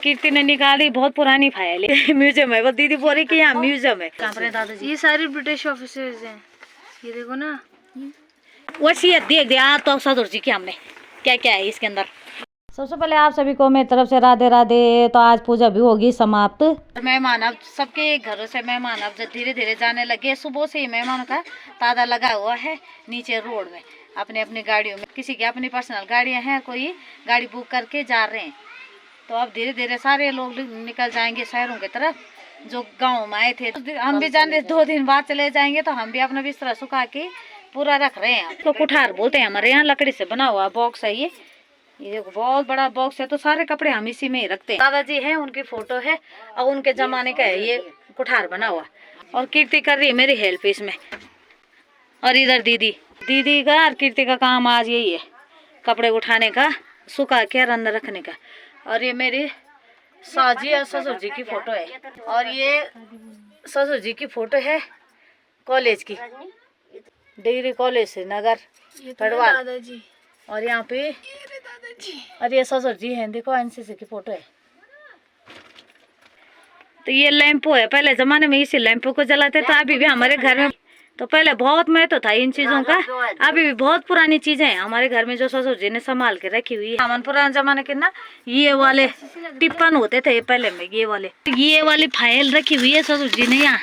कीर्ति ने निकाली, बहुत पुरानी फाइल है। म्यूजियम है वो, दीदी बोल रही कि यहाँ म्यूजियम है। कहाँ पर है दादाजी? ये सारे ब्रिटिश ऑफिसर्स हैं, ये देखो ना। वसीयत देख दिया तो सदर जी की हमने, क्या क्या है इसके अंदर। सबसे पहले आप सभी को मेरी तरफ से राधे राधे। तो आज पूजा भी होगी समाप्त। मेहमान अब सबके घरों से मेहमान अब धीरे धीरे जाने लगे। सुबह से ही मेहमानों का तांता लगा हुआ है नीचे रोड में, अपने अपनी गाड़ियों में। किसी की अपनी पर्सनल गाड़ियां हैं, कोई गाड़ी बुक करके जा रहे हैं। तो अब धीरे धीरे सारे लोग निकल जाएंगे शहरों की तरफ, जो गाँव में आए थे। तो हम भी जाने 2 दिन बाद चले जाएंगे। तो हम भी अपना बिस्तरा सुखा के पूरा रख रहे हैं। तो कुठार बोलते हैं हमारे यहाँ, लकड़ी से बना हुआ बॉक्स है ये देखो, बहुत बड़ा बॉक्स है। तो सारे कपड़े हम इसी में ही रखते हैं। दादाजी हैं, उनकी फोटो है और उनके जमाने का है ये कुठार बना हुआ। और कीर्ति कर रही है मेरी हेल्प इसमें। और इधर दीदी का और कीर्ति का काम आज यही है, कपड़े उठाने का, सुखा के अंदर रखने का। और ये मेरी साजी और ससुर जी की फोटो है। और ये ससुर जी की फोटो है कॉलेज की, डिग्री कॉलेज श्रीनगर पड़वाल। दादाजी और यहाँ पे और ये ससुर जी हैं, देखो एनसीसी की फोटो है। तो ये लैंपो है, पहले जमाने में इसी लैंपो को जलाते थे। अभी भी हमारे घर में, तो पहले बहुत महत्व था इन चीजों का। अभी भी बहुत पुरानी चीजें हैं हमारे घर में जो ससुर जी ने संभाल के रखी हुई है। हमारे पुराने जमाने के ना ये वाले टिप्पण होते थे पहले में, ये वाली फाइल रखी हुई है ससुर जी ने यहाँ।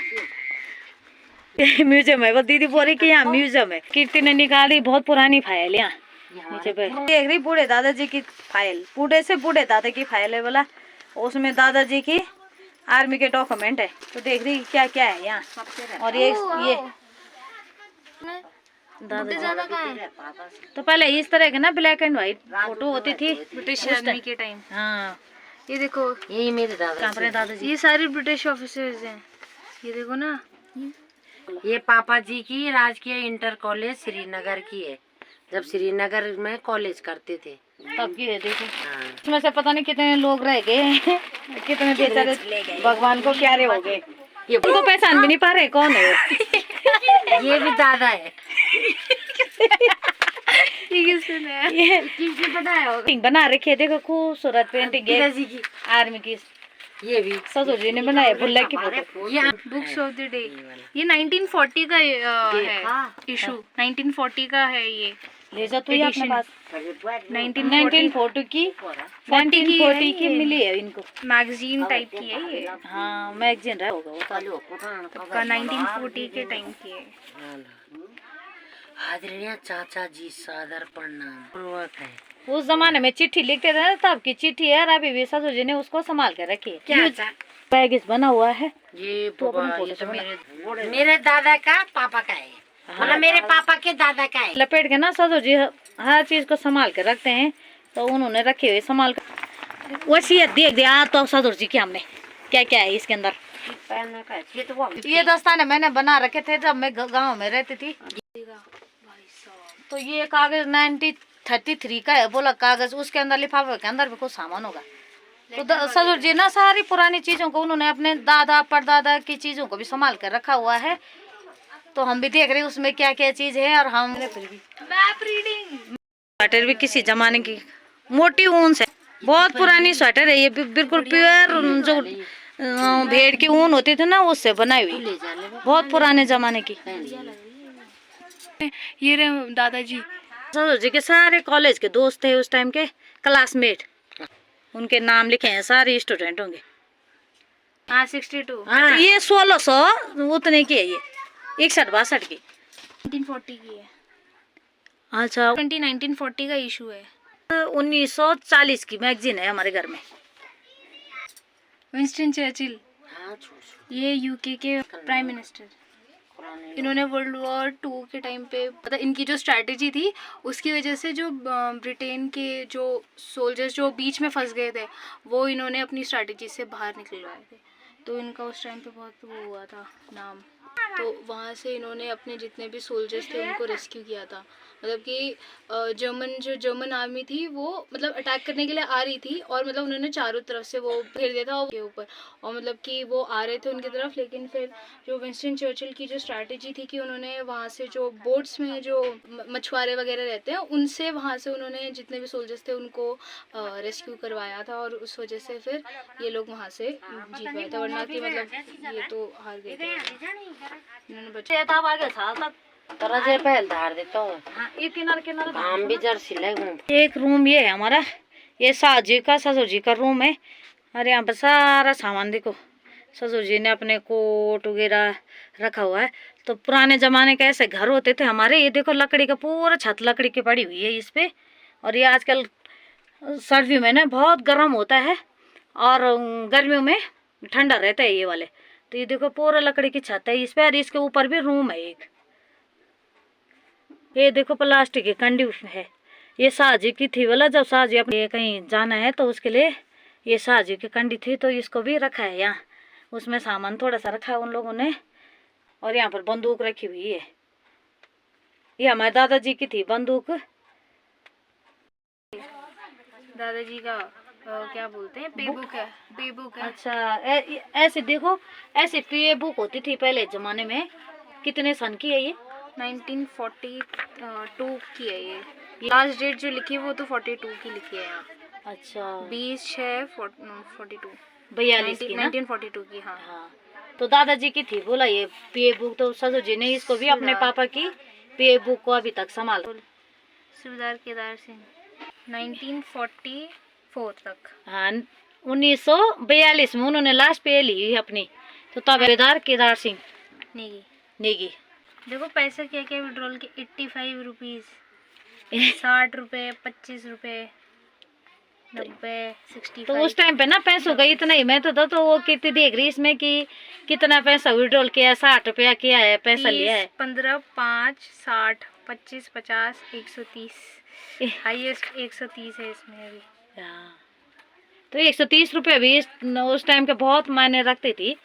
म्यूजियम है वो, दीदी बोल रही कि यहाँ म्यूजियम है। कीर्ति ने निकाली, बहुत पुरानी फाइल यहाँ नीचे पे देख रही। बूढ़े दादाजी की फाइल, बूढ़े से बूढ़े दादा की फाइल है बोला। उसमें दादाजी की आर्मी के डॉक्यूमेंट है। तो देख रही क्या क्या है यहाँ। और ये दादाजी तो पहले इस तरह के ना ब्लैक एंड व्हाइट फोटो होती थी ब्रिटिश आर्मी के टाइम। हाँ, ये देखो, यही मेरे दादाजी। ये सारे ब्रिटिश ऑफिसर्स हैं, ये देखो ना। ये पापा जी की राजकीय इंटर कॉलेज श्रीनगर की है, जब श्रीनगर में कॉलेज करते थे तब की है। देखो इसमें से पता नहीं कितने लोग रह गए, कितने बेचारे भगवान को प्यारे हो गए। ये उनको पहचान भी नहीं पा रहे कौन है। ये भी दादा है। ये किसने बनाया होगा? बना रखी है, देखो खूबसूरत पेंटिंग है आर्मी की। ये भी ससुर जी ने बनाया, बुल्ला की फोटो। ये बुक्स ऑफ द डे, ये 1940 का है इशू, 1940 का है ये। ले जा तू ये अपने पास। 1940 की मिली है इनको, मैगजीन टाइप की है ये। हाँ मैगजीन रहा होगा का 1940 के टाइम की है। आदरणीय चाचा जी सादर प्रणाम पूर्वक है। उस जमाने में चिट्ठी लिखते थे ना, तब की चिट्ठी है। और अभी भी ससुर जी ने उसको संभाल के रखी है। क्या बैग बना हुआ है। ये तो मेरे दादा का पापा का है, मतलब मेरे पापा के दादा का है। लपेट के ना ससुर जी हर चीज को संभाल के रखते हैं। तो उन्होंने रखी हुई संभाल कर वसीयत देख दिया तो ससुर जी की हमने, क्या क्या है इसके अंदर। ये दस्ताने मैंने बना रखे थे जब मैं गाँव में रहती थी। तो ये कागज 1933 का है बोला कागज, उसके अंदर लिफाफे के अंदर भी कुछ सामान होगा। तो ससुर जी ना सारी पुरानी चीजों को उन्होंने अपने दादा परदादा की चीजों को भी संभाल कर रखा हुआ है। तो हम भी देख रहे हैं उसमें क्या क्या चीज है। और हम स्वेटर भी किसी जमाने की मोटी ऊन से, बहुत पुरानी स्वेटर है ये, बिल्कुल प्योर जो भेड़ की ऊन होती थी ना उससे बनाई हुई, बहुत पुराने जमाने की। ये रहे दादाजी। ससुर जी के सारे कॉलेज के दोस्त थे उस टाइम के, क्लासमेट, उनके नाम लिखे हैं सारे स्टूडेंट होंगे। हाँ 62। हाँ, ये 1600 उतने की है, ये 61-62 की 1940 की है। अच्छा 1940 का इशू है। 1940 की मैगजीन है हमारे घर में। विंस्टन चर्चिल, ये यूके के प्राइम मिनिस्टर। इन्होंने वर्ल्ड वॉर 2 के टाइम पे, मतलब इनकी जो स्ट्रैटेजी थी उसकी वजह से जो ब्रिटेन के जो सोल्जर्स जो बीच में फंस गए थे, वो इन्होंने अपनी स्ट्रैटेजी से बाहर निकलवाए थे। तो इनका उस टाइम पे बहुत वो हुआ था नाम। तो वहाँ से इन्होंने अपने जितने भी सोल्जर्स थे उनको रेस्क्यू किया था। मतलब कि जर्मन आर्मी थी वो मतलब अटैक करने के लिए आ रही थी, और मतलब उन्होंने चारों तरफ से वो घेर दिया था के ऊपर, और मतलब कि वो आ रहे थे उनकी तरफ, लेकिन फिर जो विंस्टन चर्चिल की जो स्ट्रैटेजी थी कि उन्होंने वहाँ से जो बोट्स में जो मछुआरे वगैरह रहते हैं उनसे वहाँ से उन्होंने जितने भी सोल्जर्स थे उनको रेस्क्यू करवाया था, और उस वजह से फिर ये लोग वहाँ से जीत पाए थे, वरना कि मतलब ये तो हार गए थे। इन्होंने बचा तब आगे साल तक तरह पहल धार देता हूँ। हाँ, ये किनारे किनारे हम भी जर्सी ले घूम। एक रूम ये है हमारा, ये सास जी का ससुर जी का रूम है, और यहाँ पर सारा सामान देखो ससुर जी ने अपने कोट वगैरह रखा हुआ है। तो पुराने ज़माने के ऐसे घर होते थे हमारे। ये देखो लकड़ी का पूरा छत लकड़ी की पड़ी हुई है इस पे, और ये आजकल सर्दियों में ना बहुत गर्म होता है और गर्मियों में ठंडा रहता है ये वाले। तो ये देखो पूरा लकड़ी की छत है इस पे, और इसके ऊपर भी रूम है एक। ये देखो प्लास्टिक की कंडी है, ये साजी की थी वाला, जब साजी अपने कहीं जाना है तो उसके लिए ये साजी की कंडी थी, तो इसको भी रखा है यहाँ। उसमें सामान थोड़ा सा रखा है उन लोगों ने, और यहाँ पर बंदूक रखी हुई है। ये हमारे दादाजी की थी बंदूक। दादाजी का क्या बोलते हैं, पे बुक है, पे बुक है। अच्छा ऐसे देखो, ऐसे पे बुक होती थी पहले जमाने में। कितने सन की है ये? 1942 की है ये। लास्ट डेट जो लिखी है वो तो 42 की लिखी है यहाँ। अच्छा 20/6/42 42 की ना? 1942 की। हाँ हाँ, तो दादाजी की थी बोला ये पे बुक, तो ससुर जी ने इसको भी अपने पापा की पे बुक को अभी तक संभाल। सूबेदार केदार सिंह 1944 तक। हाँ 1942 में उन्होंने लास्ट पे ली अपनी, तो तब सूबेदार केदार सिंह नेगी। नेगी। देखो पैसे क्या क्या विड्रॉल के, 85 रुपीज़, 60 रुपये, 25 रुपये, 90, 65। तो उस टाइम पे ना पैसों का इतना ही महत्व था। तो वो कितनी देख रही इसमें कि कितना पैसा विड्रॉल किया है, 60 रुपया किया है, पैसा लिया है। 15, 5, 60, 25, 50, 130, हाईएस्ट 130 है इसमें अभी। हाँ, तो 130 रुपये भी उस टाइम के बहुत मायने रखती थी।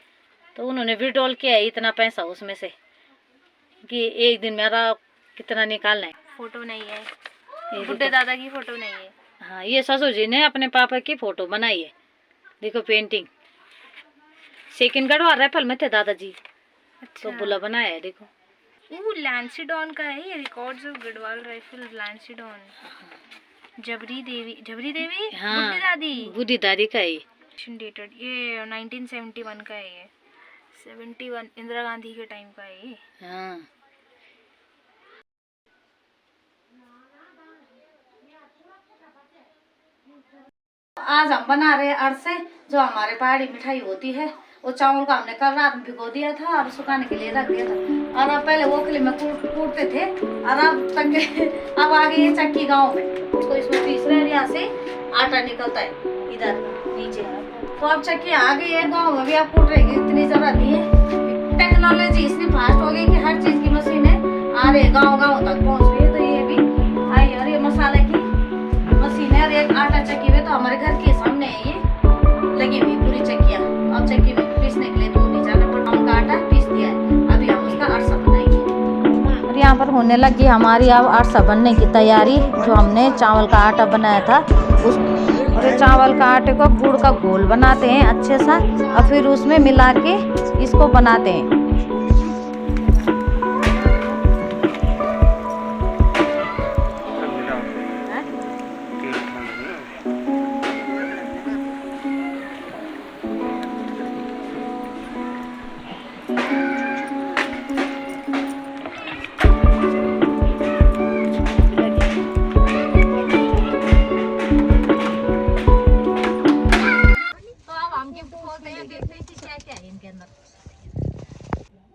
तो उन्होंने विड्रॉल किया है इतना पैसा उसमें से कि एक दिन मेरा कितना निकालना है। फोटो नहीं है, बुड्ढे दादा की फोटो नहीं है। हाँ, ये ससुर जी ने अपने पापा की फोटो बनाई है। देखो पेंटिंग, सेकंड गढ़वाल राइफल में थे दादाजी। अच्छा। तो बुला बनाया है देखो। लैंसीडॉन का है ये, रिकॉर्ड्स ऑफ गढ़वाल राइफल लैंसीडॉन। जबरी देवी हाँ, बुड्ढी दादी, बुढ़ी दादी का ही डेटेड ये 1971 का है ये, 71 इंदिरा गांधी के टाइम का है ये। हाँ, आज हम बना रहे हैं अरसे, जो हमारे पहाड़ी मिठाई होती है। वो चावल का हमने कल रात में भिगो दिया था और सुखाने के लिए रख दिया था, और अब पहले ओखली में कूटते थे, और अब आ गई है चक्की गांव में। उसको इसमें पीस रहे हैं, यहाँ से आटा निकलता है इधर नीचे। तो अब चक्की आ गई है गाँव में भी, अब कूट रही इतनी जरूरत नहीं है। टेक्नोलॉजी इतनी फास्ट हो गई कि हर चीज की मशीनें आ रही है, गाँव तक पहुँच रही है। तो ये भी आई, और ये मसाले की मशीन है, और एक आटा चक्की में, तो हमारे घर के सामने है ये लगी हुई पूरी चक्कियाँ। अब चक्की में पीसने के लिए दूर नहीं जाना पड़ता, उनका आटा पीस दिया है। अभी हम उसका अरसा बनाएंगे। और यहाँ पर होने लगी हमारी अब अरसा बनने की तैयारी। जो हमने चावल का आटा बनाया था उस, और चावल का आटे को गुड़ का घोल बनाते हैं अच्छे सा, और फिर उसमें मिला के इसको बनाते हैं।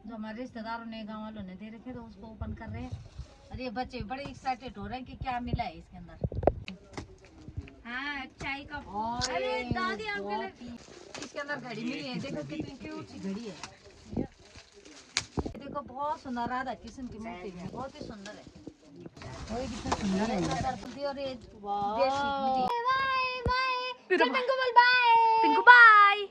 हमारे रिश्तेदारों ने गाँव वालों ने दे रखे, तो उसको ओपन कर रहे हैं। और ये बच्चे बड़े एक्साइटेड हो रहे हैं कि क्या मिला है इसके अंदर। हाँ, चाय का। अरे दादी आपके लिए इसके अंदर घड़ी मिली है, देखो कितनी क्यूट सी घड़ी है। देखो बहुत सुंदर राधा कृष्ण की मूर्ति है, बहुत ही सुंदर है। कितना सुंदर है। और ये पिंकू बाय।